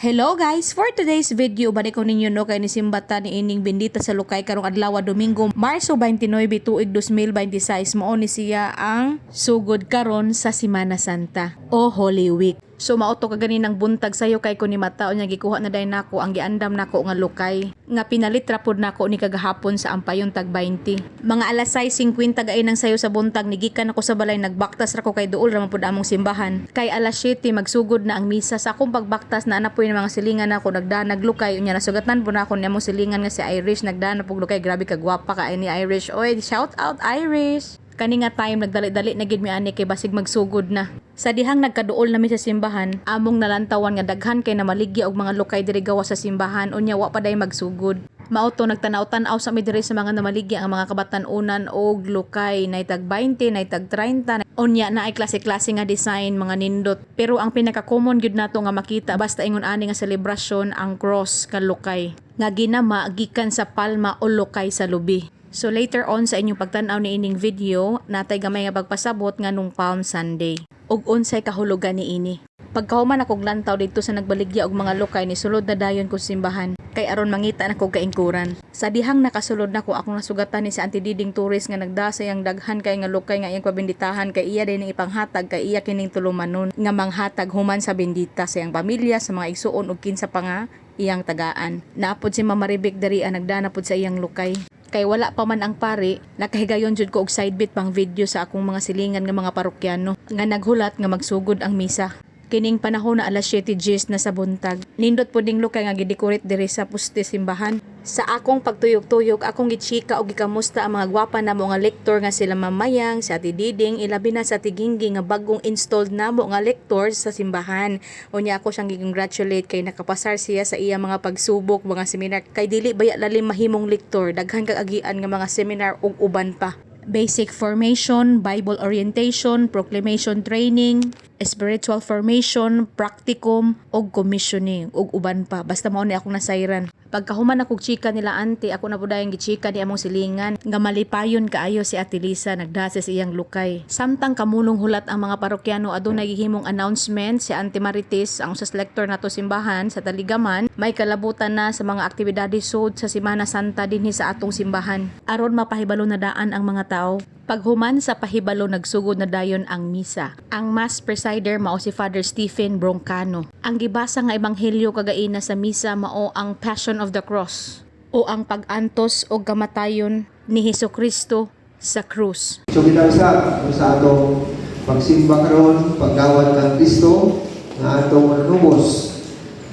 Hello guys! For today's video, balik ko ninyo no kay ni Simbata ni ining bendita sa Lukay karong adlaw Domingo, Marso 29, tuig 2026 mao ni siya ang sugod karon sa Semana Santa o Holy Week. So mauto ka ganinang buntag sayo kay ko ni mata unya gikuha na day nako ang giandam nako nga Lukay nga pinalit ra pud nako ni kagahapon sa ampayon tag 20. Mga alas 6:50 gaay nang sayo sa buntag nigikan ako sa balay nagbaktas ra ko kay duol ra man pud among simbahan. Kay alas 7 magsugod na ang misa sa akong pagbaktas na ana po yung mga silingan ako nagdanag Lukay unya nasugatan po na ako nimo silingan nga si Irish nagdanag pug Lukay grabe ka gwapa ka ni Irish. Oy, shout out Irish. Kani nga time nagdali-dali na gid mi ani kay basig magsugod na. Sa dihang nagkaduol nami sa simbahan, among nalantawan nga daghan kay na maligya og mga Lukay diri gawas sa simbahan unya wa pa day magsugod. Mauto nagtanaw-tanaw sa mi diri sa mga namaligya ang mga kabatan-unan og Lukay nay tag 20, nay tag 30. Unya na ay klase-klase nga design mga nindot. Pero ang pinaka-common gyud nato nga makita basta ingon ani nga selebrasyon ang cross ka Lukay. Nga ginama gikan sa palma o Lukay sa lubi. So later on sa inyong pagtanaw ni ining video, natay gamay nga pagpasabot nga nung Palm Sunday. Ug unsay kahulugan ni ini. Pagkahuman akong lantaw dito sa nagbaligya og mga Lukay ni sulod na dayon ko simbahan. Kay aron mangita nako kaingkuran. Sa dihang nakasulod nako akong nasugatan ni si Auntie Diding Tourist nga nagdasay ang daghan kay nga Lukay nga iyang pabinditahan kay iya din ipanghatag kay iya kining tulumanon nga manghatag human sa bendita sa iyang pamilya sa mga igsuon ug kinsa pa nga iyang tagaan. Naapod si Mama Rebek diri nagdanapod sa iyang Lukay. Kay wala pa man ang pari, nakahigayon jud ko og sidebit pang video sa akong mga silingan nga mga parokyano nga naghulat nga magsugod ang misa. Kining panahon na alas 7:10 na sa buntag. Nindot puding Lukay nga gidekorate diri sa puste simbahan. Sa akong pagtuyok-tuyok, akong gitsika og gikamusta ang mga gwapa namo nga lektor nga sila Mamayang, si Ate Diding, ilabi na sa Tiginggi nga bagong installed namo nga lektor sa simbahan. Unya ako siyang gi-congratulate kay nakapasar siya sa iya mga pagsubok, mga seminar. Kay dili baya lalim mahimong lektor, daghan kag agian nga mga seminar ug uban pa. Basic formation, Bible orientation, proclamation training, spiritual formation, practicum, og commissioning, og uban pa. Basta mao ni akong nasayran. Pagkahuman akong chika nila auntie, ako na pudayang gichika ni among silingan nga malipayon kaayo si Ate Lisa nagdase sa iyang Lukay. Samtang kamulong hulat ang mga parokyano adunay gihimong announcement si Auntie Marites ang sa selector nato simbahan sa Taligaman, may kalabutan na sa mga aktibidades sud sa Semana Santa dinhi sa atong simbahan. Aron mapahibalo na daan ang mga tao. Paghuman sa pahibalo nagsugod na dayon ang misa. Ang mass presider mao si Father Stephen Broncano. Ang gibasa nga ebanghelyo kagaina sa misa mao ang Passion of the Cross o ang pag-antos o kamatayon ni Hesukristo sa krus. So sa atong pagsimba karon, pagdawat ng Kristo nga atong manunubos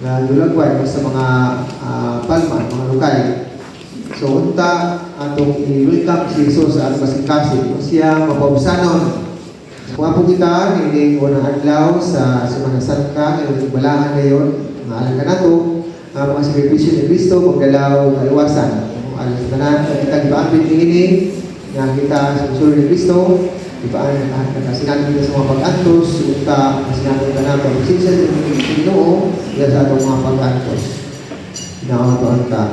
na dulagwan sa mga palma, mga Lukay. So unta atong i-welcome si Jesus sa atong kasing-kasing siya mapausanon. Kung po kita hindi unang adlaw sa Semana Santa ngayong balahan ngayon nga alam ka nato ang mga sakripisyo ni Kristo magdalaw kaliwasan. Alam sa tanan kita gibaapit niini nga kita sa susunod ni Kristo ibaan nakasinabi kita sa mga pag-antos unta kasinabi ka na pag-sinsa sa Ginoo sa atong mga pag-antos. Naawatuan ka.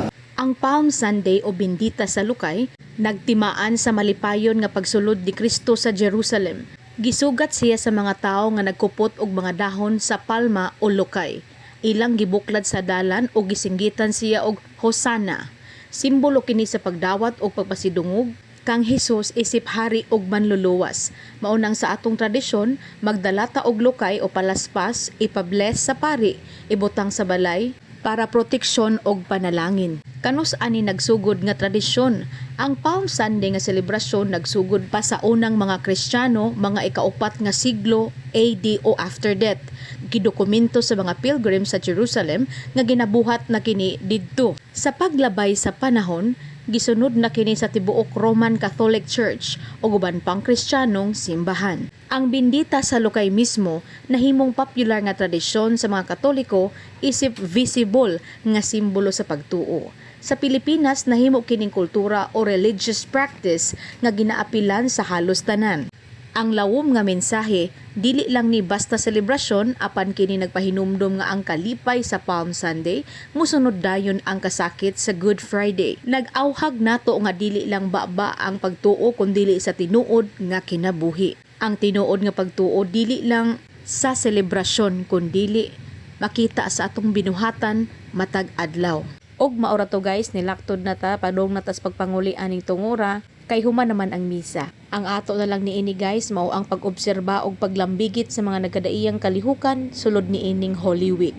Ang Palm Sunday o Bendita sa Lukay, nagtimaan sa malipayon nga pagsulod ni Kristo sa Jerusalem. Gisugat siya sa mga tao nga nagkupot og mga dahon sa palma o Lukay. Ilang gibuklad sa dalan o gisinggitan siya og Hosanna. Simbolo kini sa pagdawat o pagpasidungog kang Hesus isip hari og manluluwas. Maunang sa atong tradisyon, magdalata og Lukay o palaspas, ipabless sa pari, ibutang sa balay, para proteksyon og panalangin. Kanus ani nagsugod nga tradisyon. Ang Palm Sunday nga selebrasyon nagsugod pa sa unang mga Kristiyano mga ikaupat nga siglo AD o after death. Gidokumento sa mga pilgrim sa Jerusalem nga ginabuhat na kini didto. Sa paglabay sa panahon, gisunod na kini sa tibuok Roman Catholic Church o uban pang Kristiyanong simbahan. Ang bendita sa Lukay mismo nahimong popular nga tradisyon sa mga Katoliko isip visible nga simbolo sa pagtuo. Sa Pilipinas nahimo kining kultura o religious practice nga ginaapilan sa halos tanan. Ang lawom nga mensahe dili lang ni basta selebrasyon apan kini nagpahinumdom nga ang kalipay sa Palm Sunday musunod dayon ang kasakit sa Good Friday. Nag-awhag nato nga dili lang baba ang pagtuo kundi sa tinuod nga kinabuhi. Ang tinuod nga pagtuo dili lang sa selebrasyon kundi makita sa atong binuhatan matag adlaw. Og maura to guys, nilaktod na ta padong na tas pagpanguli aning tungura kay human naman ang misa. Ang ato na lang niini guys mao ang pag-obserba og paglambigit sa mga nagkadaiyang kalihukan sulod niining Holy Week.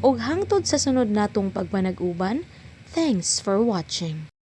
Og hangtod sa sunod natong pagpanag-uban, thanks for watching.